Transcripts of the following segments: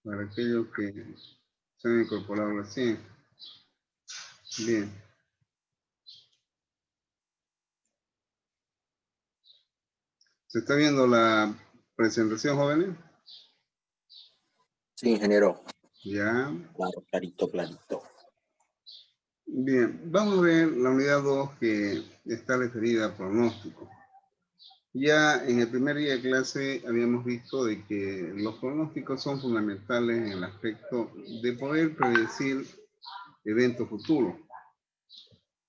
para aquellos que se han incorporado recién. Bien. ¿Se está viendo la presentación, jóvenes? Sí, ingeniero. Ya. Claro, clarito, clarito. Bien, vamos a ver la unidad 2 que está referida a pronóstico. Ya en el primer día de clase habíamos visto de que los pronósticos son fundamentales en el aspecto de poder predecir eventos futuros.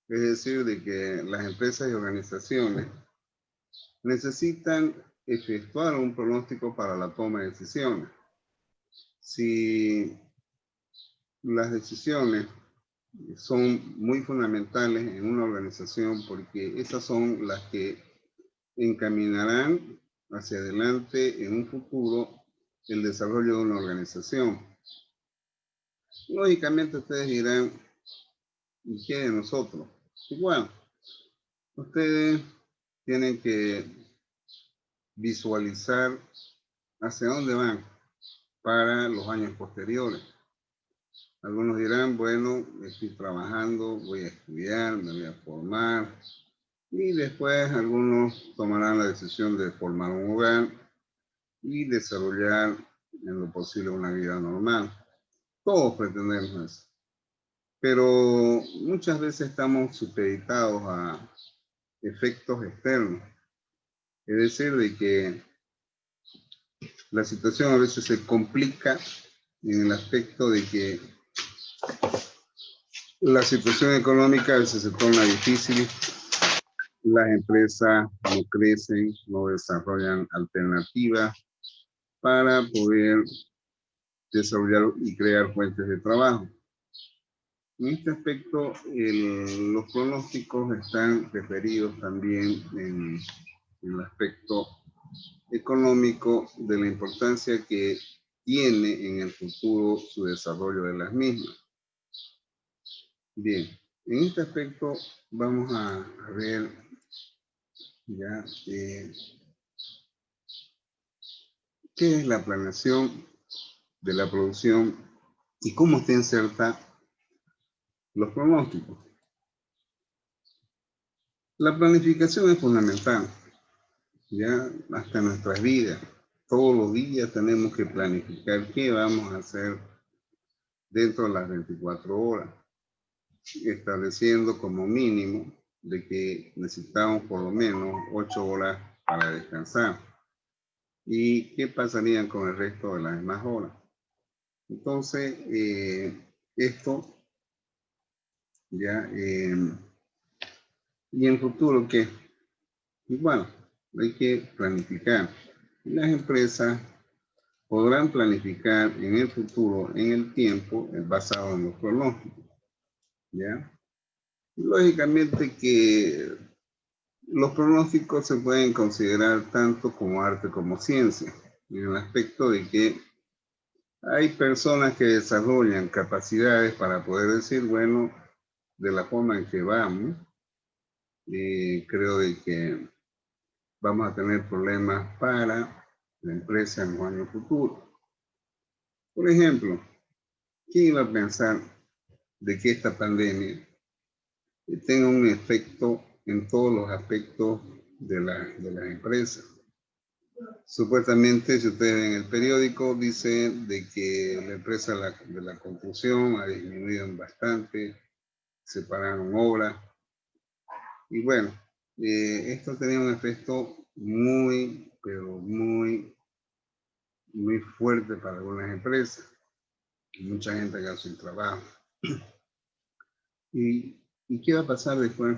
Es decir, de que las empresas y organizaciones necesitan efectuar un pronóstico para la toma de decisiones. Si las decisiones son muy fundamentales en una organización porque esas son las que encaminarán hacia adelante en un futuro el desarrollo de una organización. Lógicamente ustedes dirán, ¿y qué de nosotros? Igual, ustedes tienen que visualizar hacia dónde van para los años posteriores. Algunos dirán, bueno, estoy trabajando, voy a estudiar, me voy a formar, y después algunos tomarán la decisión de formar un hogar y desarrollar en lo posible una vida normal. Todos pretendemos eso. Pero muchas veces estamos supeditados a efectos externos. Es decir, de que la situación a veces se complica en el aspecto de que la situación económica a veces se torna difícil, las empresas no crecen, no desarrollan alternativas para poder desarrollar y crear fuentes de trabajo. En este aspecto, los pronósticos están referidos también en el aspecto económico de la importancia que tiene en el futuro su desarrollo de las mismas. Bien, en este aspecto vamos a ver ya qué es la planeación de la producción y cómo se inserta los pronósticos. La planificación es fundamental, ya hasta en nuestras vidas. Todos los días tenemos que planificar qué vamos a hacer dentro de las 24 horas, estableciendo como mínimo de que necesitamos por lo menos 8 horas para descansar. ¿Y qué pasarían con el resto de las demás horas? Entonces, esto ya, y en futuro, ¿qué? Y bueno, hay que planificar. Las empresas podrán planificar en el futuro, en el tiempo, basado en los pronósticos. ¿Ya? Lógicamente que los pronósticos se pueden considerar tanto como arte como ciencia, en el aspecto de que hay personas que desarrollan capacidades para poder decir, bueno, de la forma en que vamos, creo de que vamos a tener problemas para la empresa en los años futuros. Por ejemplo, ¿quién iba a pensar de que esta pandemia tenga un efecto en todos los aspectos de las empresas? Supuestamente, si ustedes ven el periódico, dice de que la empresa de la construcción ha disminuido bastante, se pararon obras. Y bueno, esto tenía un efecto muy, pero muy fuerte para algunas empresas. Mucha gente quedó sin trabajo. ¿Y qué va a pasar después?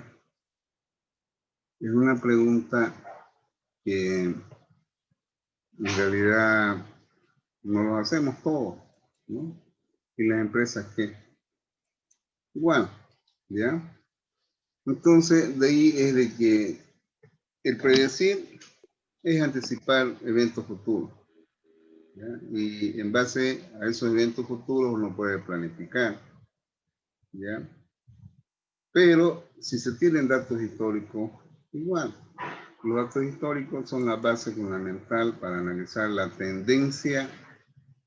Es una pregunta que en realidad nos lo hacemos todos, ¿no? ¿Y las empresas qué? Igual, ¿ya? Entonces, de ahí es de que el predecir es anticipar eventos futuros, ¿ya? Y en base a esos eventos futuros uno puede planificar, ¿ya? Pero si se tienen datos históricos, igual. Los datos históricos son la base fundamental para analizar la tendencia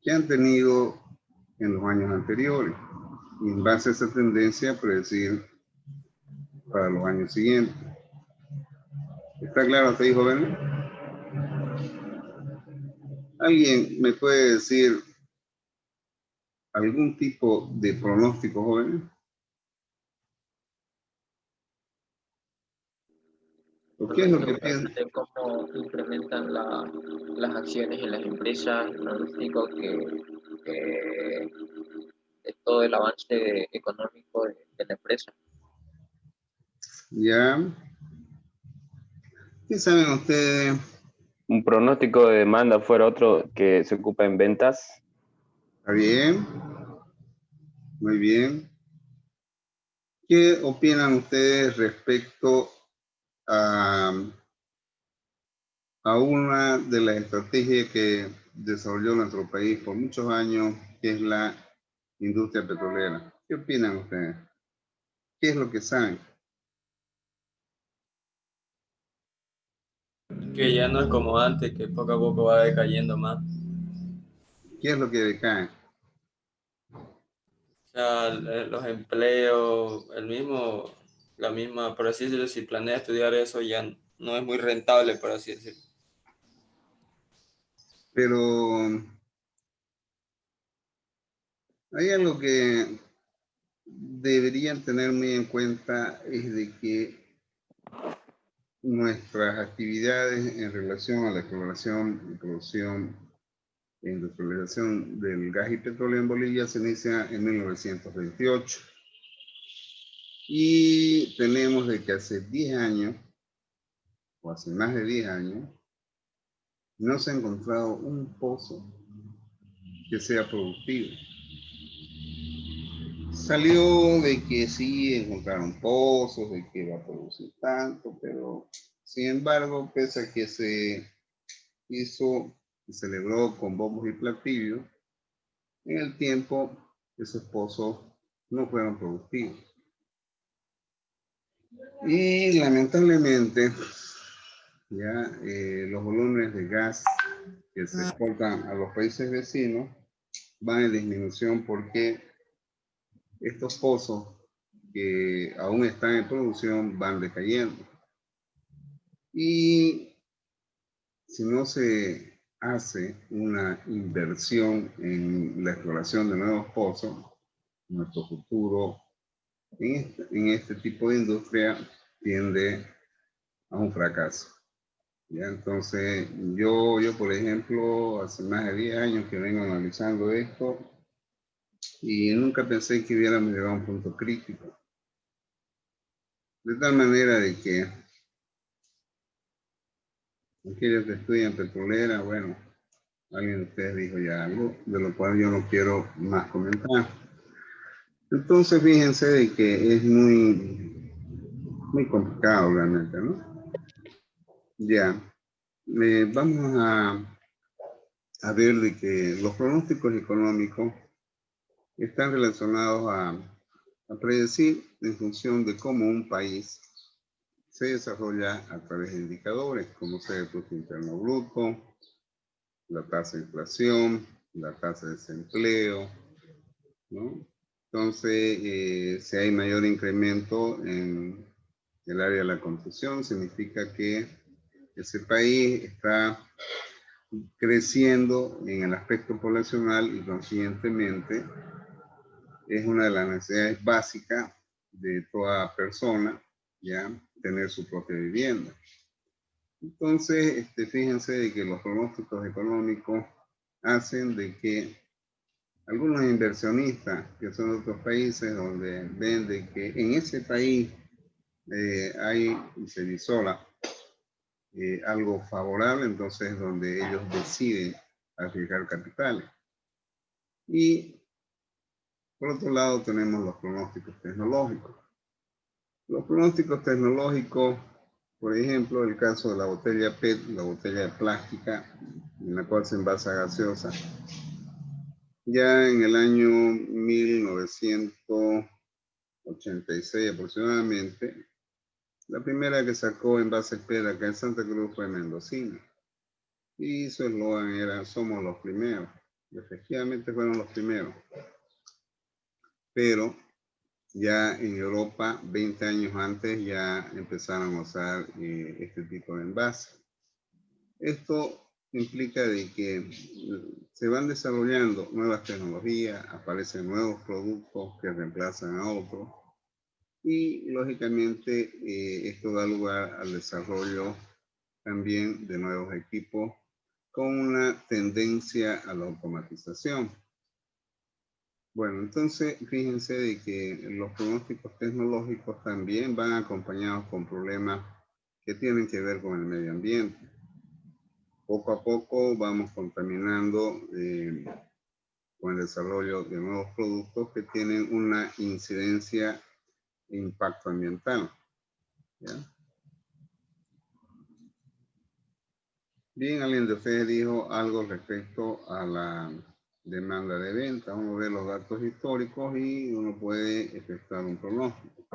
que han tenido en los años anteriores. Y en base a esa tendencia, predecir para los años siguientes. ¿Está claro hasta ahí, jóvenes? ¿Alguien me puede decir algún tipo de pronóstico, jóvenes? ¿O qué es lo que piensan? De cómo incrementan las acciones en las empresas, el pronóstico que de todo el avance económico de la empresa. Ya. ¿Qué saben ustedes? Un pronóstico de demanda fuera otro que se ocupa en ventas. ¿Está bien? Muy bien. ¿Qué opinan ustedes respecto a una de las estrategias que desarrolló nuestro país por muchos años, que es la industria petrolera? ¿Qué opinan ustedes? ¿Qué es lo que saben? Que ya no es como antes, que poco a poco va decayendo más. ¿Qué es lo que decae? O sea, los empleos, la misma, por así decirlo, si planea estudiar eso ya no es muy rentable, por así decirlo. Pero hay algo que deberían tener muy en cuenta, es de que nuestras actividades en relación a la exploración y producción e industrialización del gas y petróleo en Bolivia se inicia en 1928. Y tenemos de que hace 10 años, o hace más de 10 años, no se ha encontrado un pozo que sea productivo. Salió de que sí encontraron pozos, de que va a producir tanto, pero sin embargo, pese a que se hizo y celebró con bombos y platillos, en el tiempo esos pozos no fueron productivos. Y lamentablemente, ya los volúmenes de gas que se exportan a los países vecinos van en disminución porque estos pozos que aún están en producción van decayendo. Y si no se hace una inversión en la exploración de nuevos pozos, nuestro futuro en este tipo de industria tiende a un fracaso. ¿Ya? Entonces, yo, por ejemplo, hace más de 10 años que vengo analizando esto y nunca pensé que hubiéramos llegado a un punto crítico. De tal manera de que aquellos que estudian petrolera, bueno, alguien de ustedes dijo ya algo, de lo cual yo no quiero más comentar. Entonces, fíjense de que es muy complicado realmente, ¿no? Ya, vamos a ver de que los pronósticos económicos están relacionados a predecir en función de cómo un país se desarrolla a través de indicadores, como sea el Producto Interno Bruto, la tasa de inflación, la tasa de desempleo, ¿no? Entonces, si hay mayor incremento en el área de la construcción, significa que ese país está creciendo en el aspecto poblacional y consiguientemente es una de las necesidades básicas de toda persona, ya, tener su propia vivienda. Entonces, fíjense de que los pronósticos económicos hacen de que algunos inversionistas que son de otros países donde ven de que en ese país hay y se visola algo favorable, entonces donde ellos deciden arriesgar capitales. Y por otro lado tenemos los pronósticos tecnológicos. Los pronósticos tecnológicos, por ejemplo, el caso de la botella PET, la botella de plástica en la cual se envasa gaseosa. Ya en el año 1986 aproximadamente, la primera que sacó envase PET acá en Santa Cruz fue Mendocina. Y su eslogan era: somos los primeros. Efectivamente fueron los primeros. Pero ya en Europa, 20 años antes, ya empezaron a usar este tipo de envase. Esto implica de que se van desarrollando nuevas tecnologías, aparecen nuevos productos que reemplazan a otros y lógicamente esto da lugar al desarrollo también de nuevos equipos con una tendencia a la automatización. Bueno, entonces fíjense de que los pronósticos tecnológicos también van acompañados con problemas que tienen que ver con el medio ambiente. Poco a poco vamos contaminando con el desarrollo de nuevos productos que tienen una incidencia e impacto ambiental. ¿Ya? Bien, alguien de ustedes dijo algo respecto a la demanda de venta. Vamos a ver los datos históricos y uno puede efectuar un pronóstico.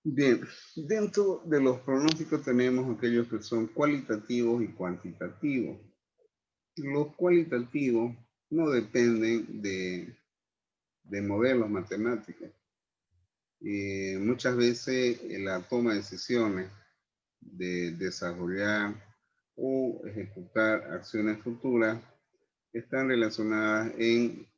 Bien, dentro de los pronósticos tenemos aquellos que son cualitativos y cuantitativos. Los cualitativos no dependen de modelos matemáticos. Muchas veces la toma de decisiones de desarrollar o ejecutar acciones futuras están relacionadas en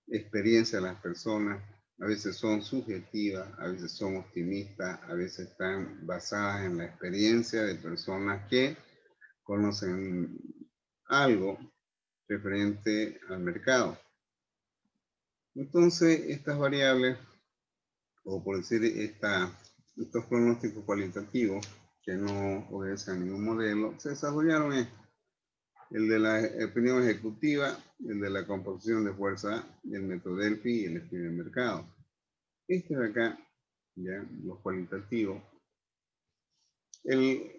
experiencia de las personas. A veces son subjetivas, a veces son optimistas, a veces están basadas en la experiencia de personas que conocen algo referente al mercado. Entonces, estas variables, o por decir estos pronósticos cualitativos que no obedecen a ningún modelo, se desarrollaron el de la opinión ejecutiva, el de la composición de fuerza, el método Delphi y el estudio de mercado. Este de acá, ya, los cualitativos. El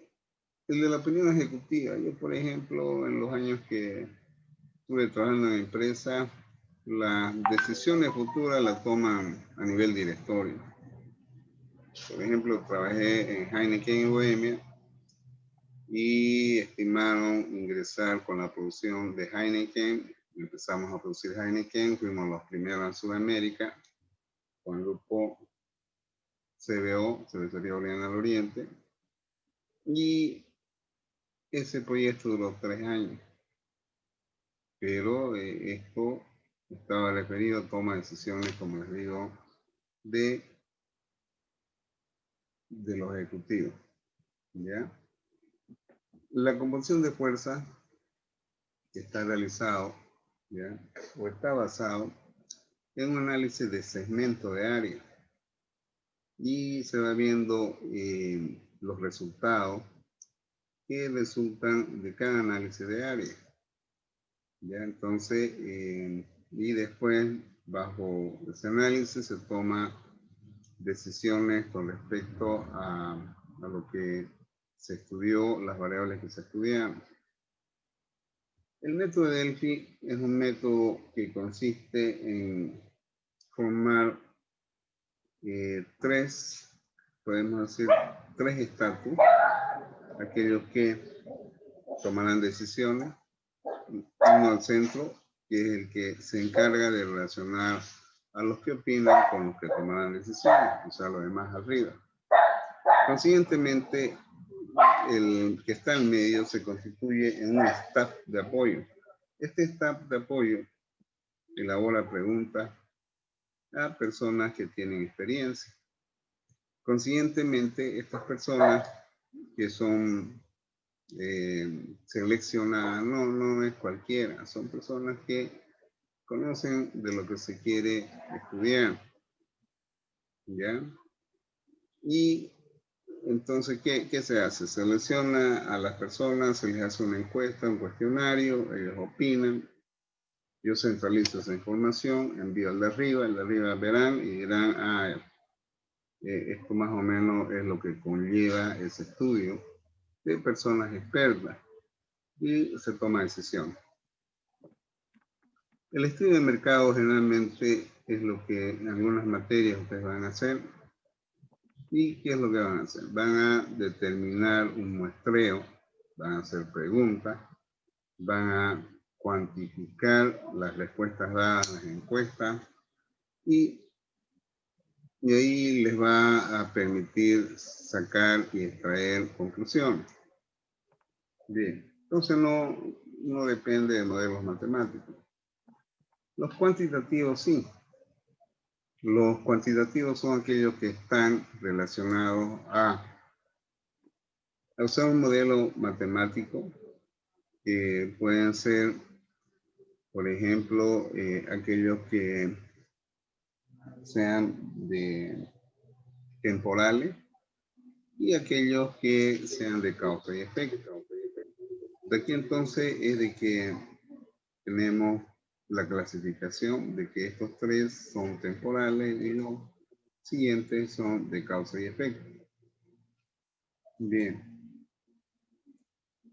de la opinión ejecutiva, yo por ejemplo, en los años que estuve trabajando en la empresa, las decisiones futuras las toman a nivel directorio. Por ejemplo, trabajé en Heineken en Bohemia y estimaron ingresar con la producción de Heineken. Empezamos a producir Heineken, fuimos los primeros en Sudamérica con el grupo CBO, Cervecería Boliviana del Oriente, y ese proyecto duró 3 años, pero esto estaba referido a toma de decisiones, como les digo, de los ejecutivos, ¿ya? La composición de fuerza está realizado, ¿ya? O está basado en un análisis de segmento de área y se va viendo los resultados que resultan de cada análisis de área, ¿ya? Entonces, y después bajo ese análisis se toma decisiones con respecto a lo que se estudió, las variables que se estudiaron. El método de Delphi es un método que consiste en formar podemos decir, tres estatus, aquellos que tomarán decisiones, uno al centro, que es el que se encarga de relacionar a los que opinan con los que tomarán decisiones, o sea, los demás arriba. Consiguientemente, el que está en medio se constituye en un staff de apoyo. Este staff de apoyo elabora preguntas a personas que tienen experiencia. Consiguientemente, estas personas que son seleccionadas, no es cualquiera, son personas que conocen de lo que se quiere estudiar, ¿ya? Y entonces, ¿qué se hace? Se selecciona a las personas, se les hace una encuesta, un cuestionario, ellos opinan, yo centralizo esa información, envío al de arriba verán y dirán, esto más o menos es lo que conlleva ese estudio de personas expertas y se toma decisión. El estudio de mercado generalmente es lo que en algunas materias ustedes van a hacer. ¿Y qué es lo que van a hacer? Van a determinar un muestreo, van a hacer preguntas, van a cuantificar las respuestas dadas en las encuestas y ahí les va a permitir sacar y extraer conclusiones. Bien, entonces no depende de modelos matemáticos. Los cuantitativos sí. Los cuantitativos son aquellos que están relacionados a usar un modelo matemático que pueden ser, por ejemplo, aquellos que sean temporales y aquellos que sean de causa y efecto. De aquí entonces es de que tenemos la clasificación de que estos tres son temporales y los siguientes son de causa y efecto. Bien.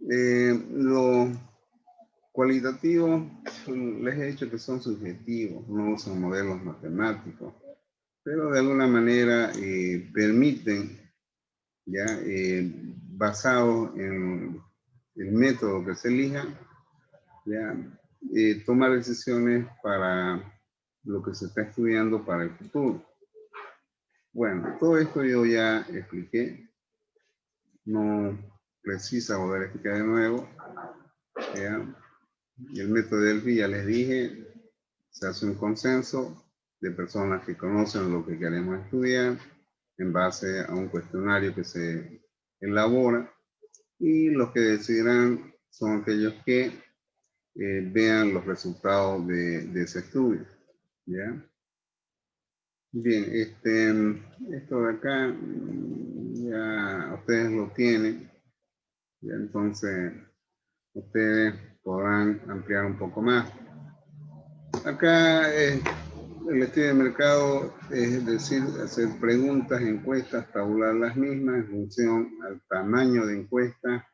Los cualitativos les he dicho que son subjetivos, no son modelos matemáticos, pero de alguna manera permiten, ya basados en el método que se elija, ya tomar decisiones para lo que se está estudiando para el futuro. Bueno, todo esto yo ya expliqué, no precisa volver a explicar de nuevo. ¿Ya? Y el método de Delphi, ya les dije, se hace un consenso de personas que conocen lo que queremos estudiar en base a un cuestionario que se elabora, y los que decidirán son aquellos que vean los resultados de ese estudio. ¿Ya? Bien, esto de acá ya ustedes lo tienen, ¿ya? Entonces ustedes podrán ampliar un poco más. Acá el estudio de mercado es decir, hacer preguntas, encuestas, tabular las mismas en función al tamaño de encuesta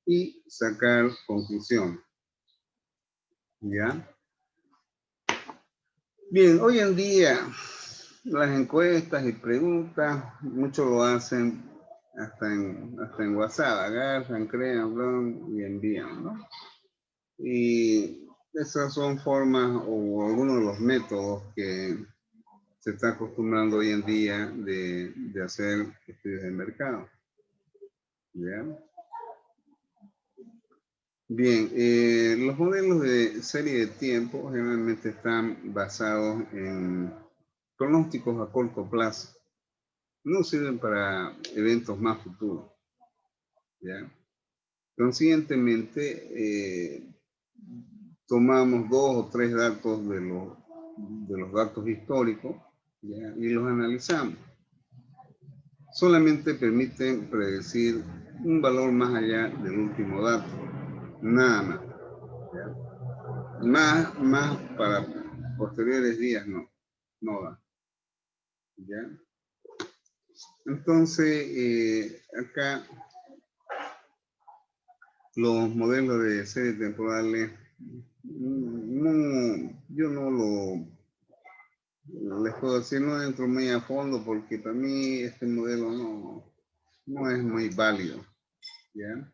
y sacar conclusiones. ¿Ya? Bien, hoy en día las encuestas y preguntas, muchos lo hacen hasta en WhatsApp, agarran, crean, blan, y envían, ¿no? Y esas son formas o algunos de los métodos que se está acostumbrando hoy en día de hacer estudios de mercado. ¿Ya? Bien, los modelos de serie de tiempo generalmente están basados en pronósticos a corto plazo. No sirven para eventos más futuros. ¿Ya? Consiguientemente, tomamos 2 o 3 datos de los datos históricos, ¿ya? Y los analizamos. Solamente permiten predecir un valor más allá del último dato, nada más. ¿Ya? Más para posteriores días no da. ¿Ya? Entonces, acá los modelos de series temporales, yo no les puedo decir, no entro muy a fondo porque para mí este modelo no es muy válido. ¿Ya?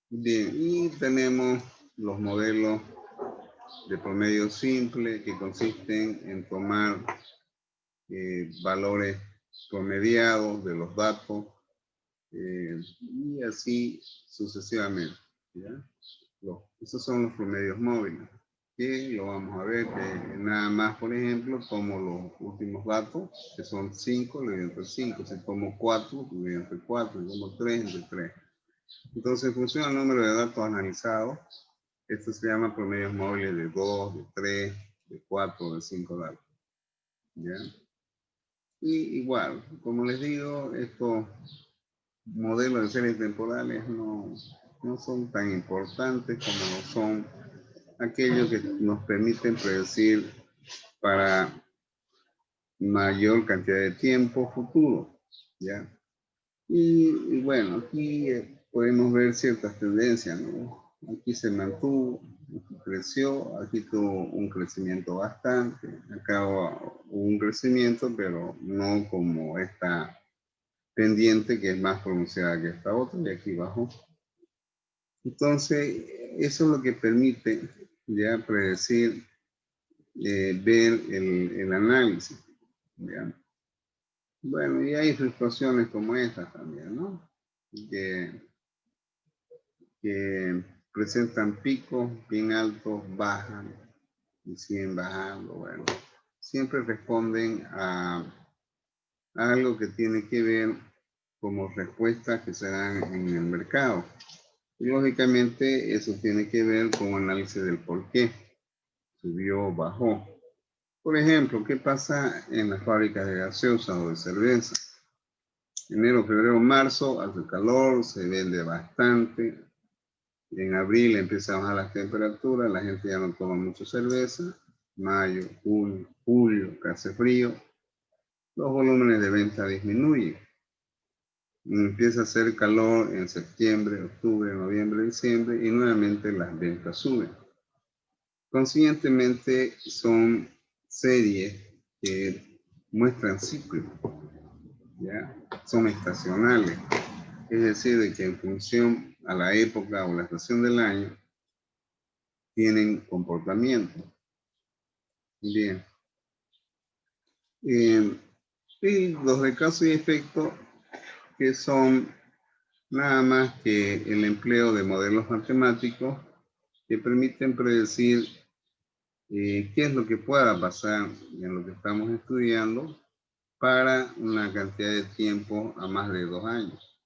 Bien, y tenemos los modelos de promedio simple que consisten en tomar valores promediados de los datos y así sucesivamente. ¿Ya? Esos son los promedios móviles, que lo vamos a ver que nada más, por ejemplo, tomo los últimos datos, que son 5, lo divido entre 5, si tomo 4, lo divido entre 4, si tomo 3, entre 3. Entonces, en función al número de datos analizados, esto se llama promedios móviles de 2, de 3, de 4, de 5 datos. ¿Ya? Y igual, como les digo, estos modelos de series temporales no son tan importantes como lo son aquellos que nos permiten predecir para mayor cantidad de tiempo futuro. ¿Ya? Y bueno, aquí podemos ver ciertas tendencias, ¿no? Aquí se mantuvo, aquí creció, aquí tuvo un crecimiento bastante, acá hubo un crecimiento, pero no como esta pendiente que es más pronunciada que esta otra, y aquí bajó. Entonces, eso es lo que permite ya predecir, ver el análisis. ¿Ya? Bueno, y hay situaciones como estas también, ¿no? Que presentan picos bien altos, bajan y siguen bajando. Bueno, siempre responden a algo que tiene que ver como respuestas que se dan en el mercado. Y lógicamente eso tiene que ver con análisis del por qué subió, bajó. Por ejemplo, ¿qué pasa en las fábricas de gaseosas o de cerveza? Enero, febrero, marzo hace calor, se vende bastante. En abril empieza a bajar las temperaturas, la gente ya no toma mucho cerveza. Mayo, junio, julio, que hace frío, los volúmenes de venta disminuyen. Empieza a hacer calor en septiembre, octubre, noviembre, diciembre y nuevamente las ventas suben. Consiguientemente son series que muestran ciclos, ¿ya? Son estacionales. Es decir, de que en función a la época o la estación del año tienen comportamiento. Bien. Y los de causa y efecto, que son nada más que el empleo de modelos matemáticos que permiten predecir qué es lo que pueda pasar en lo que estamos estudiando para una cantidad de tiempo a más de 2 años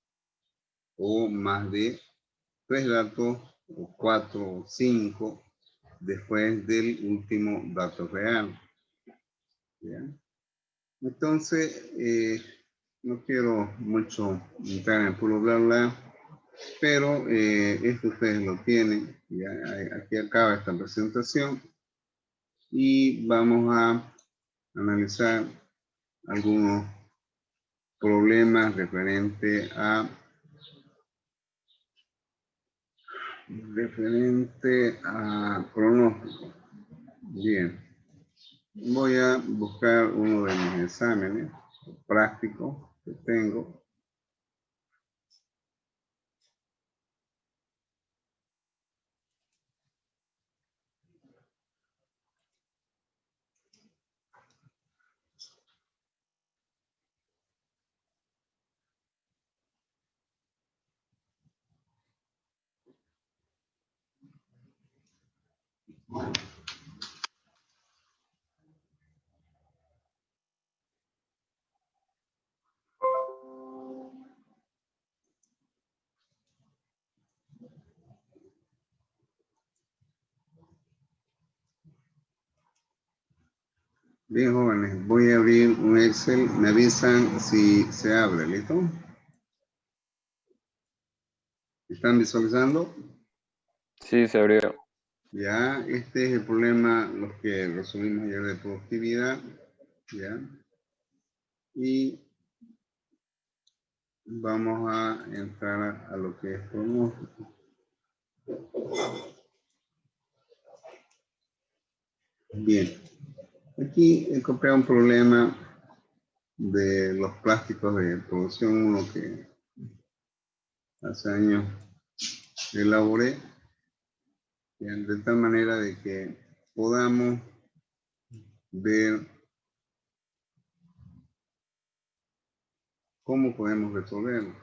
o más de 3 datos o 4 o 5 después del último dato real. ¿Ya? Entonces, no quiero mucho entrar en puro bla bla, pero esto ustedes lo tienen. Ya, aquí acaba esta presentación y vamos a analizar algunos problemas referentes a pronóstico. Bien, voy a buscar uno de mis exámenes prácticos que tengo. Bien, jóvenes, voy a abrir un Excel. Me avisan si se abre, ¿listo? ¿Están visualizando? Sí, se abrió. Ya, este es el problema, los que resolvimos ayer de productividad. Ya. Y vamos a entrar a lo que es pronóstico. Bien. Aquí encontré un problema de los plásticos de producción 1 que hace años elaboré, de tal manera de que podamos ver cómo podemos resolverlo.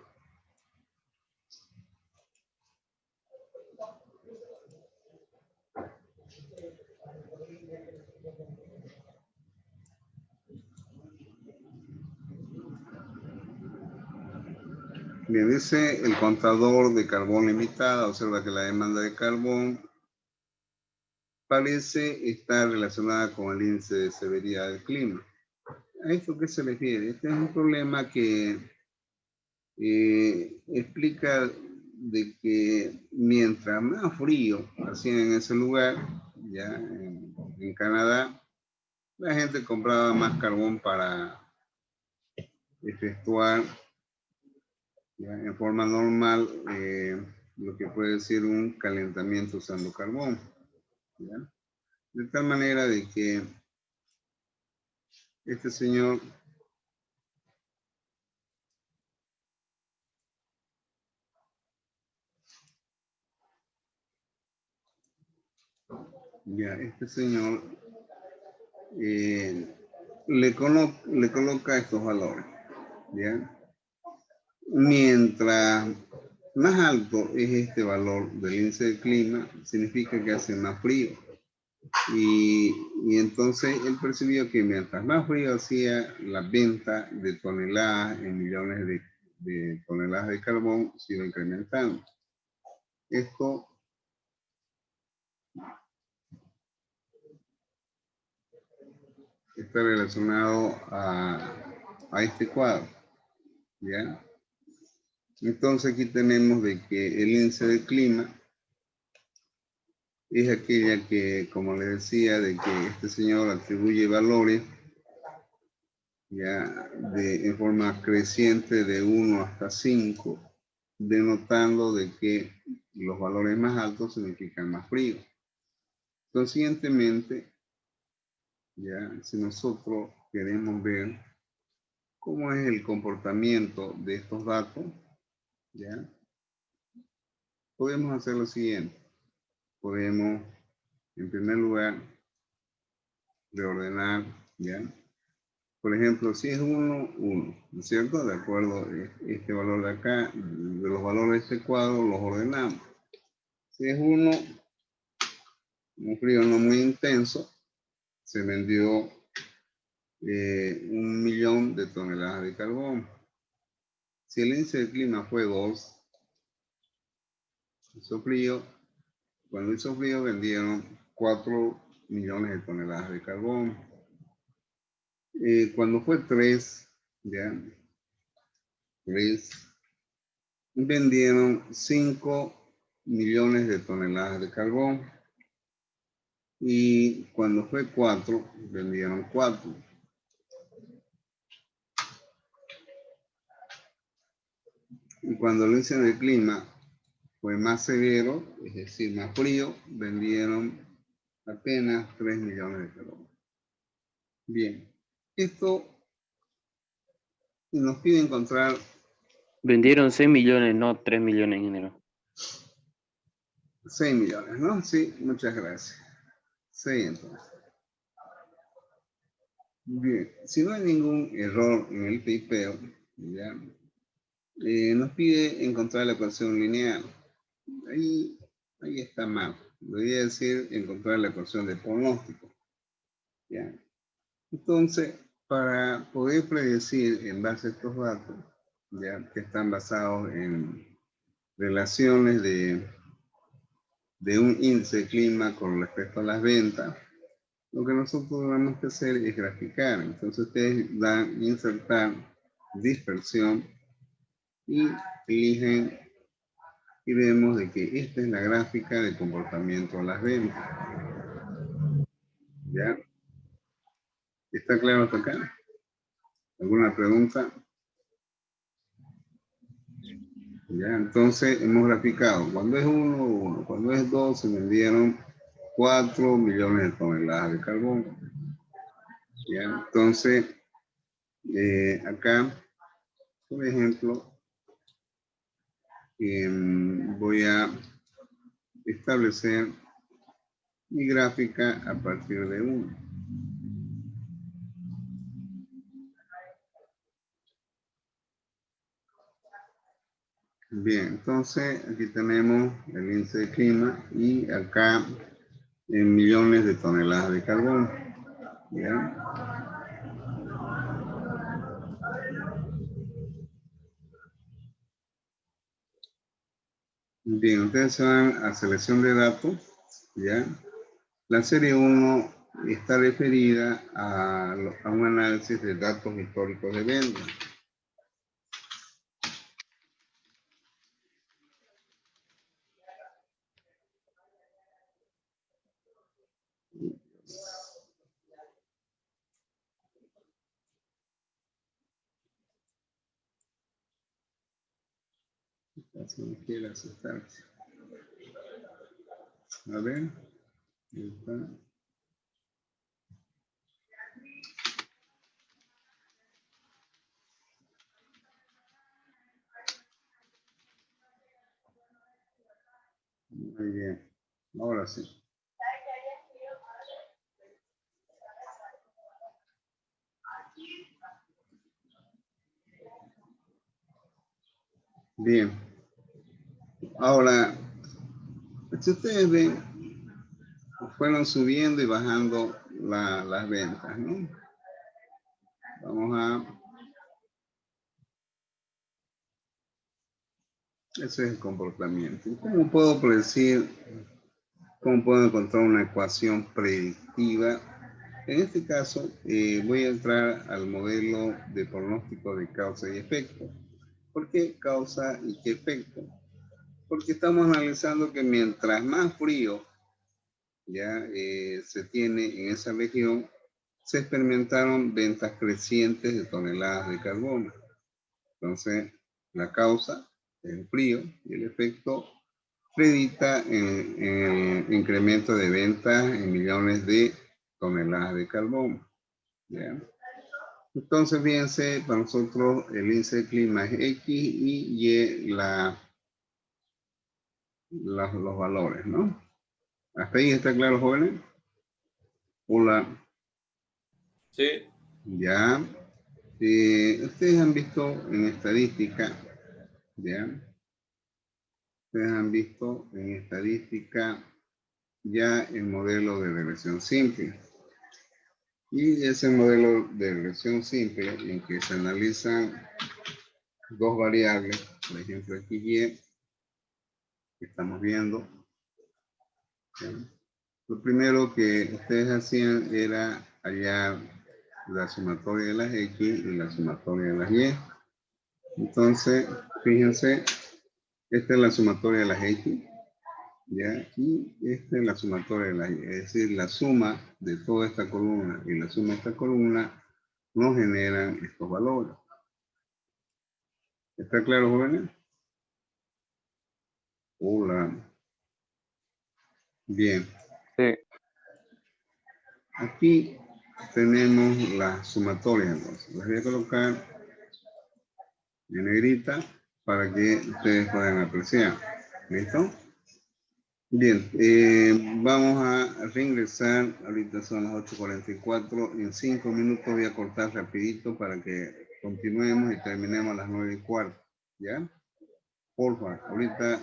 Bien, dice el contador de carbón limitada, observa que la demanda de carbón parece estar relacionada con el índice de severidad del clima. ¿A esto qué se refiere? Este es un problema que explica de que mientras más frío hacía en ese lugar, ya en Canadá, la gente compraba más carbón para efectuar ya, en forma normal lo que puede ser un calentamiento usando carbón. ¿Ya? De tal manera de que este señor Ya, este señor le coloca estos valores, ¿ya? Mientras más alto es este valor del índice de clima, significa que hace más frío. Y entonces él percibió que mientras más frío hacía, la venta de toneladas en millones de toneladas de carbón se iba incrementando. Esto está relacionado a este cuadro, ¿ya? Entonces aquí tenemos de que el índice de clima es aquella que, como les decía, de que este señor atribuye valores ya en forma creciente de 1 hasta 5, denotando de que los valores más altos significan más frío. Conscientemente, ya si nosotros queremos ver cómo es el comportamiento de estos datos, ya podemos hacer lo siguiente. Podemos, en primer lugar, reordenar, ya. Por ejemplo, si es 1, 1, ¿no es cierto? De acuerdo, este valor de acá, de los valores de este cuadro, los ordenamos. Si es 1, un frío no muy intenso, se vendió 1.000.000 de toneladas de carbón. Si el índice de clima fue 2, hizo frío, cuando hizo frío vendieron 4 millones de toneladas de carbón. Cuando fue 3, ya, 3, vendieron 5 millones de toneladas de carbón. Y cuando fue 4, vendieron 4. Y cuando el índice de clima fue más severo, es decir, más frío, vendieron apenas 3 millones de carbón. Bien, esto nos pide encontrar... Vendieron 6 millones, no 3 millones en general. 6 millones, ¿no? Sí, muchas gracias. 6 entonces. Bien, si no hay ningún error en el tipeo, ya, nos pide encontrar la ecuación lineal. Ahí está mal. Debería decir encontrar la ecuación de pronóstico. ¿Ya? Entonces, para poder predecir en base a estos datos, ya que están basados en relaciones de un índice de clima con respecto a las ventas, lo que nosotros tenemos que hacer es graficar. Entonces ustedes dan insertar dispersión y eligen y vemos de que esta es la gráfica de comportamiento de las ventas. ¿Ya? ¿Está claro hasta acá? ¿Alguna pregunta? Ya, entonces hemos graficado. Cuando es 1, 1. Cuando es 2, se vendieron 4 millones de toneladas de carbón. Ya, entonces, acá, por ejemplo, voy a establecer mi gráfica a partir de 1. Bien, entonces aquí tenemos el índice de clima y acá en millones de toneladas de carbón. ¿Ya? Bien, ustedes se van a selección de datos, ¿ya? La serie 1 está referida a un análisis de datos históricos de venta. Si no quiere asustarse. A ver. Ahí está. Muy bien. Ahora sí. Bien. Ahora, si ustedes ven, fueron subiendo y bajando las ventas, ¿no? Vamos a... Ese es el comportamiento. ¿Cómo puedo predecir? ¿Cómo puedo encontrar una ecuación predictiva? En este caso, voy a entrar al modelo de pronóstico de causa y efecto. ¿Por qué causa y qué efecto? Porque estamos analizando que mientras más frío ya se tiene en esa región, se experimentaron ventas crecientes de toneladas de carbono. Entonces, la causa es el frío y el efecto predicta en el incremento de ventas en millones de toneladas de carbono. ¿Ya? Entonces, fíjense, para nosotros el índice de clima es X y Y los valores, ¿no? ¿Hasta ahí está claro, jóvenes? Hola. Sí. Ya. Ustedes han visto en estadística, ¿ya? Ustedes han visto en estadística ya el modelo de regresión simple. Y ese modelo de regresión simple en que se analizan dos variables, por ejemplo X y Y, que estamos viendo. ¿Ya? Lo primero que ustedes hacían era hallar la sumatoria de las X y la sumatoria de las Y. Entonces, fíjense, esta es la sumatoria de las X, ¿ya? Y esta es la sumatoria de las Y, es decir, la suma de toda esta columna y la suma de esta columna nos generan estos valores. ¿Está claro, jóvenes? Hola. Bien. Sí. Aquí tenemos la sumatoria, entonces. Las voy a colocar en negrita para que ustedes puedan apreciar. ¿Listo? Bien, vamos a reingresar. Ahorita son las 8:44. En 5 minutos voy a cortar rapidito para que continuemos y terminemos a las 9:15. ¿Ya? Porfa, ahorita